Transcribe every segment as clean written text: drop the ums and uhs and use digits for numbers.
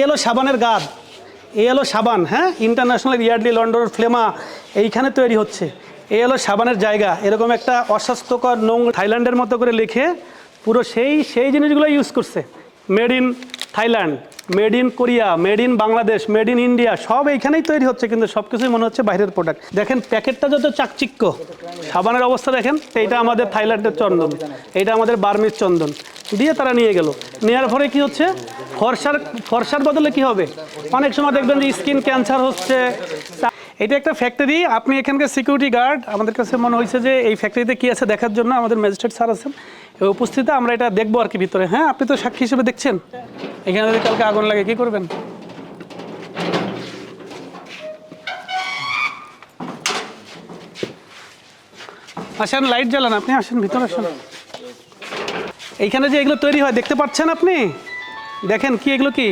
এলো সাবানের গাদ, এই এলো সাবান, হ্যাঁ, ইন্টারন্যাশনাল ইয়ার্ডলি লন্ডন ফ্লেমা এইখানে তৈরি হচ্ছে। এই এলো সাবানের জায়গা, এরকম একটা অস্বাস্থ্যকর নোংরা থাইল্যান্ডের মতো করে লিখে পুরো সেই জিনিসগুলো ইউজ করছে। Made in Thailand, made in Korea, made in Bangladesh, made in India, সব এইখানেই তৈরি হচ্ছে, কিন্তু সব কিছুই মনে হচ্ছে বাইরের প্রোডাক্ট। দেখেন প্যাকেটটা যত চাকচিক্য, সাবানের অবস্থা দেখেন। এইটা আমাদের থাইল্যান্ডের চন্দন, এইটা আমাদের বার্মিজ চন্দন দিয়ে তারা নিয়ে গেল। নেওয়ার পরে কি হচ্ছে, ফর্সার বদলে কি হবে, অনেক সময় দেখবেন যে স্কিন ক্যান্সার হচ্ছে। এটা একটা ফ্যাক্টরি, আপনি এখানকার সিকিউরিটি গার্ড, আমাদের কাছে মনে হয়েছে যে এই ফ্যাক্টরিতে কী আছে দেখার জন্য আমাদের ম্যাজিস্ট্রেট স্যার আছেন উপস্থিত, আমরা এটা দেখবো আর কি ভিতরে। হ্যাঁ, আপনি তো সাক্ষী হিসেবে দেখছেন, এখানে যদি কালকে আগুন লাগে কী করবেন? আসেন, লাইট জ্বালান, আপনি আসেন ভিতরে আসেন। এইখানে যে এগুলো তৈরি হয় দেখতে পাচ্ছেন আপনি, দেখেন কি এগুলো, কি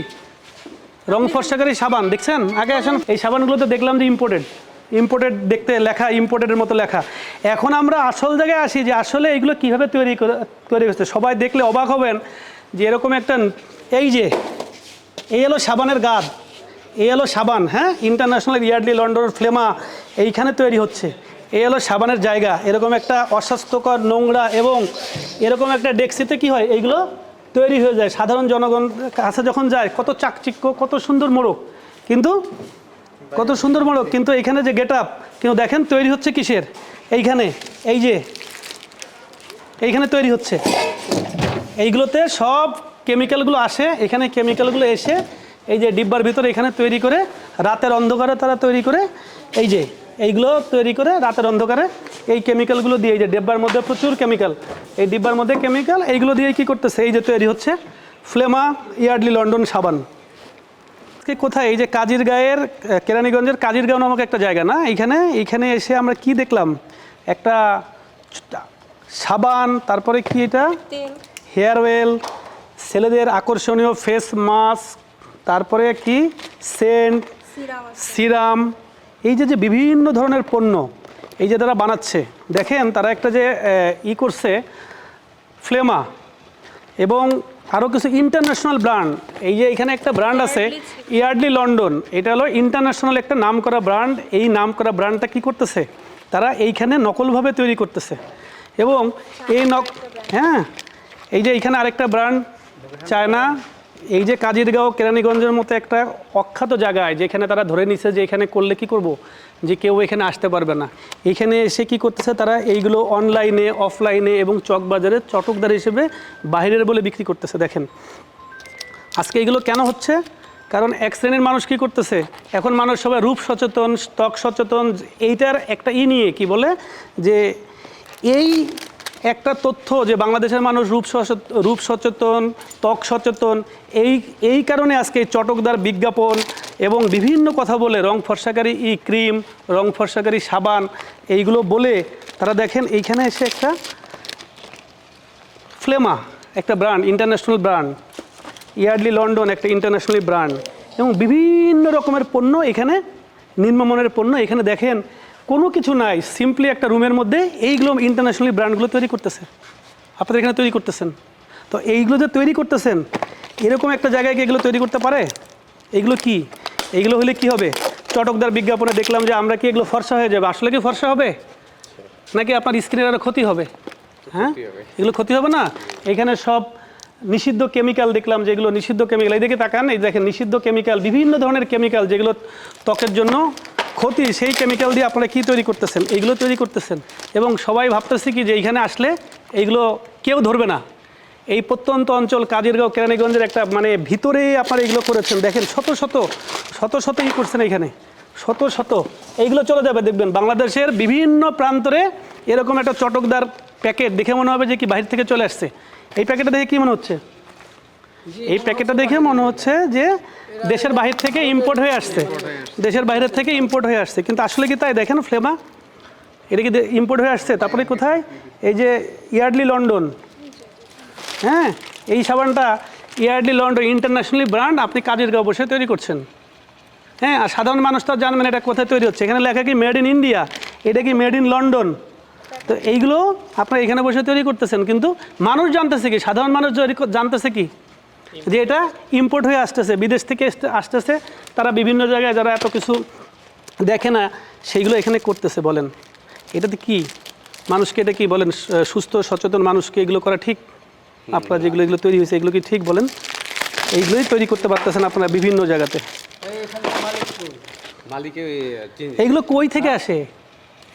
রং ফর্সাকারী সাবান দেখছেন? আগে আসেন, এই সাবানগুলো তো দেখলাম যে ইম্পোর্টেড দেখতে লেখা, ইম্পোর্টেডের মতো লেখা। এখন আমরা আসল জায়গায় আসি যে আসলে এইগুলো কীভাবে তৈরি হচ্ছে। সবাই দেখলে অবাক হবেন যে এরকম একটা, এই এলো সাবানের গাদ, এই এলো সাবান, হ্যাঁ, ইন্টারন্যাশনাল ইয়ার্ডলি লন্ডন ফ্লেমা এইখানে তৈরি হচ্ছে। এই হলো সাবানের জায়গা, এরকম একটা অস্বাস্থ্যকর নোংরা এবং এরকম একটা ডেক্সিতে কি হয়, এইগুলো তৈরি হয়ে যায়। সাধারণ জনগণ কাছে যখন যায় কত চাকচিক্য, কত সুন্দর মোড়ক, কিন্তু এখানে যে গেট আপ, কিন্তু দেখেন তৈরি হচ্ছে কিসের, এইখানে এইখানে তৈরি হচ্ছে। এইগুলোতে সব কেমিক্যালগুলো আসে, এখানে কেমিক্যালগুলো এসে এই যে ডিব্বার ভিতরে এখানে তৈরি করে রাতের অন্ধকারে তারা তৈরি করে, এইগুলো তৈরি করে রাতের অন্ধকারে এই কেমিক্যালগুলো দিয়ে, এই যে ডিব্বার মধ্যে প্রচুর কেমিক্যাল, এই ডিব্বার মধ্যে কেমিক্যাল, এইগুলো দিয়ে কি করতেছে, এই যে তৈরি হচ্ছে ফ্লেমা ইয়ার্ডলি লন্ডন সাবান। কোথায়, এই যে কাজিরগাঁয়ের, কেরানীগঞ্জের কাজিরগাঁও নামক একটা জায়গা না, এইখানে এসে আমরা কি দেখলাম, একটা সাবান, তারপরে কি এটা হেয়ার অয়েল, ছেলেদের আকর্ষণীয় ফেস মাস্ক, তারপরে কি সেন্ট, সিরাম, এই যে বিভিন্ন ধরনের পণ্য এই যে তারা বানাচ্ছে। দেখেন তারা একটা যে করছে ফ্লেমা এবং আরও কিছু ইন্টারন্যাশনাল ব্র্যান্ড, এই যে এখানে একটা ব্র্যান্ড আছে ইয়ার্ডলি লন্ডন, এটা হলো ইন্টারন্যাশনাল একটা নাম করা ব্র্যান্ড। এই নাম করা ব্র্যান্ডটা কি করতেছে, তারা এইখানে নকলভাবে তৈরি করতেছে এবং হ্যাঁ, এই যে এইখানে আরেকটা ব্র্যান্ড চায়না, এই যে কাজিরগাঁও কেরানীগঞ্জের মতো একটা অখ্যাত জায়গায় যেখানে তারা ধরে নিছে যে এখানে করলে কি করব, যে কেউ এখানে আসতে পারবে না। এখানে এসে কি করতেছে তারা, এইগুলো অনলাইনে, অফলাইনে এবং চকবাজারে চটকদার হিসেবে বাইরের বলে বিক্রি করতেছে। দেখেন আজকে এইগুলো কেন হচ্ছে, কারণ এক শ্রেণীর মানুষ কি করতেছে, এখন মানুষ সবাই রূপ সচেতন, ত্বক সচেতন, এইটার একটা নিয়ে কি বলে যে এই একটা তথ্য যে বাংলাদেশের মানুষ রূপ সচেতন, ত্বক সচেতন, এই কারণে আজকে চটকদার বিজ্ঞাপন এবং বিভিন্ন কথা বলে রং ফর্সাকারী ক্রিম, রং ফর্সাকারী সাবান, এইগুলো বলে তারা দেখেন এইখানে এসে একটা ফ্লেমা, একটা ব্র্যান্ড, ইন্টারন্যাশনাল ব্র্যান্ড, ইয়ার্ডলি লন্ডন একটা ইন্টারন্যাশনাল ব্র্যান্ড এবং বিভিন্ন রকমের পণ্য এখানে, নিম্নমানের পণ্য এখানে দেখেন কোনো কিছু নাই, সিম্পলি একটা রুমের মধ্যে এইগুলো ইন্টারন্যাশনাল ব্র্যান্ডগুলো তৈরি করতেছে, আপনাদের এখানে তৈরি করতেছেন। তো এইগুলো যে তৈরি করতেছেন, এরকম একটা জায়গায় কি এগুলো তৈরি করতে পারে? এগুলো কি, এইগুলো হলে কি হবে, চটকদার বিজ্ঞাপনে দেখলাম যে আমরা কি এগুলো ফর্সা হয়ে যাবে, আসলে কি ফর্সা হবে নাকি আপনার স্কিনের আরও ক্ষতি হবে? হ্যাঁ, এগুলো ক্ষতি হবে না। এখানে সব নিষিদ্ধ কেমিক্যাল দেখলাম, যেগুলো নিষিদ্ধ কেমিক্যাল, এইদিকে তাকান, এই দেখেন নিষিদ্ধ কেমিক্যাল, বিভিন্ন ধরনের কেমিক্যাল যেগুলো ত্বকের জন্য ক্ষতি, সেই কেমিক্যাল দিয়ে আপনারা কী তৈরি করতেছেন, এইগুলো তৈরি করতেছেন এবং সবাই ভাবতেছে কি যে এইখানে আসলে এইগুলো কেউ ধরবে না। এই প্রত্যন্ত অঞ্চল কাজিরগাঁও কেরানীগঞ্জের একটা মানে ভিতরে আপনারা এইগুলো করেছেন। দেখেন শত শত ই করছেন, এখানে শত এইগুলো চলে যাবে, দেখবেন বাংলাদেশের বিভিন্ন প্রান্তরে এরকম একটা চটকদার প্যাকেট দেখে মনে হবে যে কি বাইরে থেকে চলে আসছে। এই প্যাকেটটা দেখে কী মনে হচ্ছে, এই প্যাকেটটা দেখে মনে হচ্ছে যে দেশের বাহির থেকে ইম্পোর্ট হয়ে আসছে, দেশের বাইরের থেকে ইম্পোর্ট হয়ে আসছে, কিন্তু আসলে কি তাই? দেখেন ফ্লেমা এটা কি ইম্পোর্ট হয়ে আসছে। তারপরে কোথায়, এই যে ইয়ার্ডলি লন্ডন, হ্যাঁ, এই সাবানটা ইয়ার্ডলি লন্ডন ইন্টারন্যাশনালি ব্র্যান্ড, আপনি কাজিরগাঁও বসে তৈরি করছেন। হ্যাঁ, আর সাধারণ মানুষ তো জানবেন এটা কোথায় তৈরি হচ্ছে, এখানে লেখা কি মেড ইন ইন্ডিয়া, এটা কি মেড ইন লন্ডন। তো এইগুলো আপনারা এখানে বসে তৈরি করতেছেন, কিন্তু মানুষ জানতেছে কি, সাধারণ মানুষ জানতেছে কি, যে এটা ইম্পোর্ট হয়ে আসতেছে, বিদেশ থেকে আসতেছে। তারা বিভিন্ন জায়গায় যারা এত কিছু দেখে না সেইগুলো এখানে করতেছে। বলেন এটাতে কি মানুষকে এটা কি বলেন সুস্থ সচেতন মানুষকে এগুলো করা ঠিক? আপনারা যেগুলো এগুলো তৈরি হয়েছে এগুলো কি ঠিক বলেন? এইগুলোই তৈরি করতে পারতেছেন আপনারা বিভিন্ন জায়গাতে। এইগুলো কই থেকে আসে?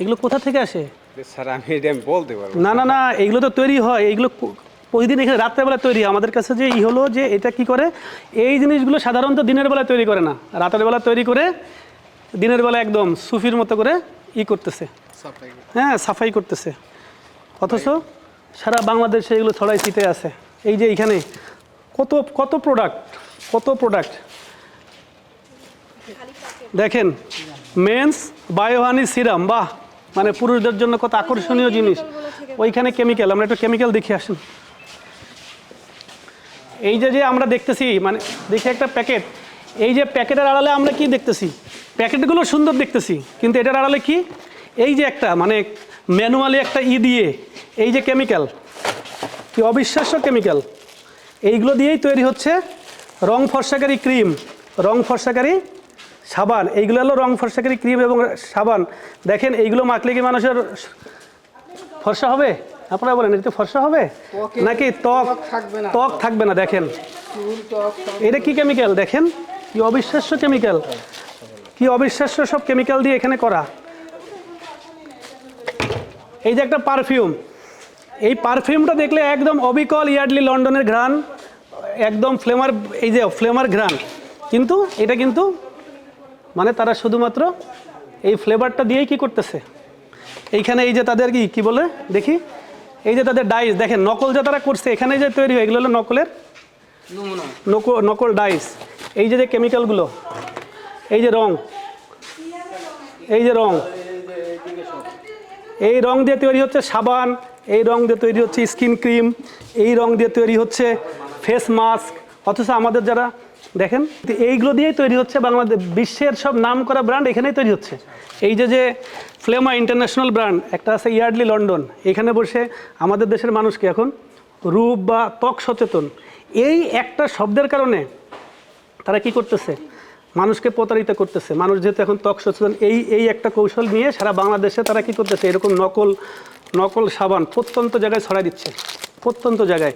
এগুলো কোথা থেকে আসে? স্যার আমি এটা বলতে পারবো না না না, এগুলো তো তৈরি হয়, এগুলো প্রতিদিন এখানে রাত্রেবেলা তৈরি হয়। আমাদের কাছে যে হলো যে এটা কি করে, এই জিনিসগুলো সাধারণত দিনের বেলা তৈরি করে না, রাতের বেলা তৈরি করে দিনের বেলা একদম সুফির মতো করে করতেছে, হ্যাঁ সাফাই করতেছে। অথচ সারা বাংলাদেশে এগুলো ছড়াই ছিটে আছে। এই যে এইখানে কত কত প্রোডাক্ট, কত প্রোডাক্ট দেখেন। মেন্স বায়োহানি সিরাম, বাহ, মানে পুরুষদের জন্য কত আকর্ষণীয় জিনিস। ওইখানে কেমিক্যাল, আমরা একটু কেমিক্যাল দেখে আসেন। এই যে যে আমরা দেখতেছি, মানে দেখে একটা প্যাকেট, এই যে প্যাকেটের আড়ালে আমরা কি দেখতেছি? প্যাকেটগুলো সুন্দর দেখতেছি, কিন্তু এটার আড়ালে কি? এই যে একটা মানে ম্যানুয়ালি একটা দিয়ে এই যে কেমিক্যাল, কি অবিশ্বাস্য কেমিক্যাল। এইগুলো দিয়েই তৈরি হচ্ছে রং ফর্সাকারী ক্রিম, রং ফর্সাকারী সাবান। এইগুলো হলো রং ফর্সাকারী ক্রিম এবং সাবান। দেখেন এইগুলো মাখলে কি মানুষের ফর্সা হবে? আপনারা বলেন এতে ফর্সা হবে নাকি ত্বক থাকবে না? দেখেন এটা কি কেমিক্যাল, দেখেন কি অবিশ্বাস্য কেমিক্যাল, কি অবিশ্বাস্য সব কেমিক্যাল দিয়ে এখানে করা। এই যে একটা পারফিউম, এই পারফিউমটা দেখলে একদম অবিকল ইয়ার্ডলি লন্ডনের ঘ্রাণ, একদম ফ্লেমার, এই যে ফ্লেমার ঘ্রাণ। কিন্তু এটা কিন্তু মানে তারা শুধুমাত্র এই ফ্লেভারটা দিয়েই কি করতেছে। এইখানে এই যে তাদের কি বলে দেখি, এই যে তাদের ডাইস দেখেন, নকল যে তারা করছে এখানে যে তৈরি হয়, এগুলো হলো নকলের নকল ডাইস। এই যে কেমিক্যালগুলো, এই যে রং, এই যে রং, এই রং দিয়ে তৈরি হচ্ছে সাবান, এই রং দিয়ে তৈরি হচ্ছে স্কিন ক্রিম, এই রং দিয়ে তৈরি হচ্ছে ফেস মাস্ক। অথচ আমাদের যারা দেখেন এইগুলো দিয়েই তৈরি হচ্ছে বাংলাদেশ, বিশ্বের সব নাম করা ব্র্যান্ড এখানেই তৈরি হচ্ছে। এই যে যে ফ্লেমা ইন্টারন্যাশনাল ব্র্যান্ড একটা আছে ইয়ার্ডলি লন্ডন, এখানে বসে আমাদের দেশের মানুষকে এখন রূপ বা ত্বক সচেতন, এই একটা শব্দের কারণে তারা কি করতেছে, মানুষকে প্রতারিত করতেছে। মানুষ যেহেতু এখন ত্বক সচেতন, এই একটা কৌশল নিয়ে সারা বাংলাদেশে তারা কি করতেছে, এরকম নকল সাবান প্রত্যন্ত জায়গায় ছড়াই দিচ্ছে, প্রত্যন্ত জায়গায়।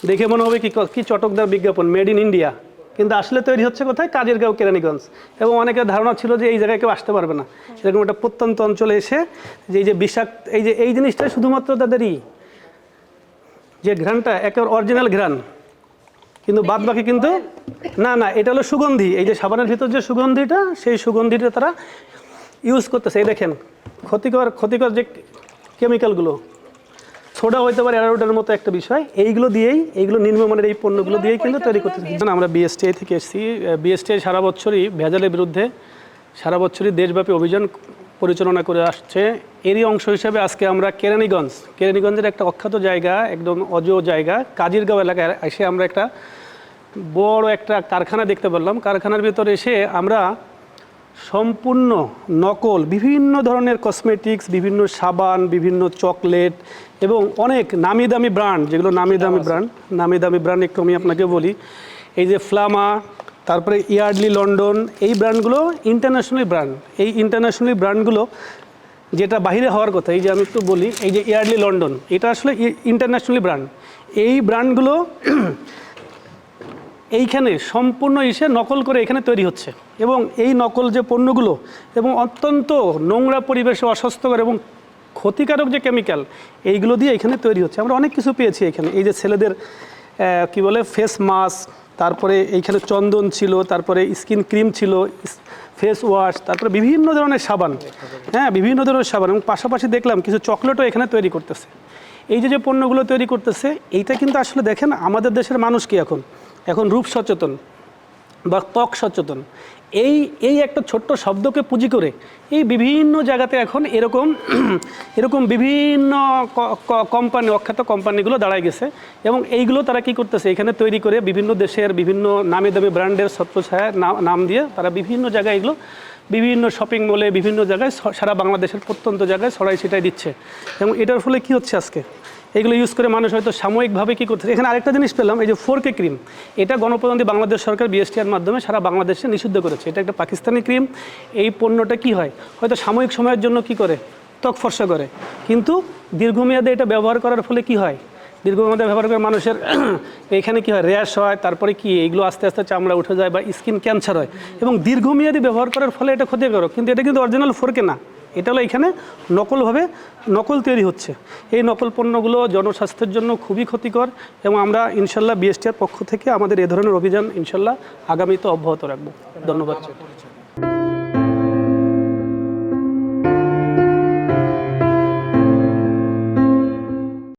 দেখে মনে হবে কি চটকদার বিজ্ঞাপন, মেড ইন ইন্ডিয়া, কিন্তু আসলে তৈরি হচ্ছে কোথায়? কাজিরগাঁও, কেরানীগঞ্জ। এবং অনেকের ধারণা ছিল যে এই জায়গায় কেউ আসতে পারবে না, এরকম একটা প্রত্যন্ত অঞ্চলে এসে যে বিষাক্ত এই জিনিসটা শুধুমাত্র তাদেরই যে ঘ্রাণটা একেবারে অরিজিনাল ঘ্রাণ, কিন্তু বাদ বাকি কিন্তু না, এটা হলো সুগন্ধি। এই যে সাবানের ভিতর যে সুগন্ধিটা, সেই সুগন্ধিটা তারা ইউজ করতেছে। এই দেখেন ক্ষতিকর যে কেমিক্যালগুলো, সোডা হইতে পারে, অ্যারারুটের মতো একটা বিষয়, এইগুলো নিম্নমানের এই পণ্যগুলো দিয়েই কিন্তু তৈরি করতেছে। আমরা বিএসটিআই থেকে এসেছি। বিএসটিআই সারা বছরই ভেজালের বিরুদ্ধে সারা বছরই দেশব্যাপী অভিযান পরিচালনা করে আসছে। এরই অংশ হিসেবে আজকে আমরা কেরানীগঞ্জের একটা অখ্যাত জায়গা, একদম অজেয় জায়গা কাজিরগাঁও এলাকায় এসে আমরা একটা বড় একটা কারখানা দেখতে পেলাম। কারখানার ভিতরে এসে আমরা সম্পূর্ণ নকল বিভিন্ন ধরনের কসমেটিক্স, বিভিন্ন সাবান, বিভিন্ন চকলেট এবং অনেক নামি দামি ব্র্যান্ড, যেগুলো নামি দামি ব্র্যান্ড একটু আমি আপনাকে বলি। এই যে ফ্লামা, তারপরে ইয়ার্ডলি লন্ডন, এই ব্র্যান্ডগুলো ইন্টারন্যাশনালি ব্র্যান্ড। এই ইন্টারন্যাশনালি ব্র্যান্ডগুলো যেটা বাইরে হওয়ার কথা, এই যে আমি একটু বলি, এই যে ইয়ার্ডলি লন্ডন, এটা আসলে ইন্টারন্যাশনালি ব্র্যান্ড। এই ব্র্যান্ডগুলো এইখানে সম্পূর্ণ নকল করে এখানে তৈরি হচ্ছে, এবং এই নকল যে পণ্যগুলো এবং অত্যন্ত নোংরা পরিবেশে অস্বাস্থ্যকর এবং ক্ষতিকারক যে কেমিক্যাল, এইগুলো দিয়ে এখানে তৈরি হচ্ছে। আমরা অনেক কিছু পেয়েছি এখানে। এই যে ছেলেদের কি বলে ফেস মাস্ক, তারপরে এইখানে চন্দন ছিল, তারপরে স্কিন ক্রিম ছিল, ফেস ওয়াশ, তারপরে বিভিন্ন ধরনের সাবান, হ্যাঁ বিভিন্ন ধরনের সাবান, এবং পাশাপাশি দেখলাম কিছু চকলেটও এখানে তৈরি করতেছে। এই যে পণ্যগুলো তৈরি করতেছে, এইটা কিন্তু আসলে দেখেন আমাদের দেশের মানুষ কি এখন রূপ সচেতন বা ত্বক সচেতন, এই একটা ছোট্ট শব্দকে পুঁজি করে এই বিভিন্ন জায়গাতে এখন এরকম বিভিন্ন কোম্পানি, অখ্যাত কোম্পানিগুলো দাঁড়ায় গেছে, এবং এইগুলো তারা কি করতেছে, এখানে তৈরি করে বিভিন্ন দেশের বিভিন্ন নামি দামি ব্র্যান্ডের ছত্রছায়া নাম দিয়ে তারা বিভিন্ন জায়গায় এগুলো বিভিন্ন শপিং মলে বিভিন্ন জায়গায় সারা বাংলাদেশের প্রত্যন্ত জায়গায় ছড়াই ছিটাই দিচ্ছে। এবং এটার ফলে কি হচ্ছে, আজকে এগুলো ইউজ করে মানুষ হয়তো সাময়িকভাবে কী করতেছে। এখানে আরেকটা জিনিস পেলাম, এই যে 4K ক্রিম, এটা গণপ্রজাতন্ত্রী বাংলাদেশ সরকার বিএসটিআর মাধ্যমে সারা বাংলাদেশে নিষিদ্ধ করেছে। এটা একটা পাকিস্তানি ক্রিম। এই পণ্যটা কি হয়, হয়তো সাময়িক সময়ের জন্য কি করে, ত্বক ফর্সা করে, কিন্তু দীর্ঘমেয়াদে এটা ব্যবহার করার ফলে কি হয়, দীর্ঘমেয়াদে ব্যবহার করে মানুষের এখানে কি হয়, র্যাশ হয়, তারপরে কি এইগুলো আস্তে আস্তে চামড়া উঠে যায় বা স্কিন ক্যান্সার হয়, এবং দীর্ঘমেয়াদী ব্যবহার করার ফলে এটা ক্ষতিকারক। কিন্তু এটা কিন্তু অরিজিনাল 4K না, এটা হলো এখানে নকল তৈরি হচ্ছে। এই নকল পণ্যগুলো জনস্বাস্থ্যের জন্য খুবই ক্ষতিকর, এবং আমরা ইনশাল্লাহ বিএসটিআর পক্ষ থেকে আমাদের এ ধরনের অভিযান ইনশাল্লাহ আগামীতে অব্যাহত রাখবো। ধন্যবাদ।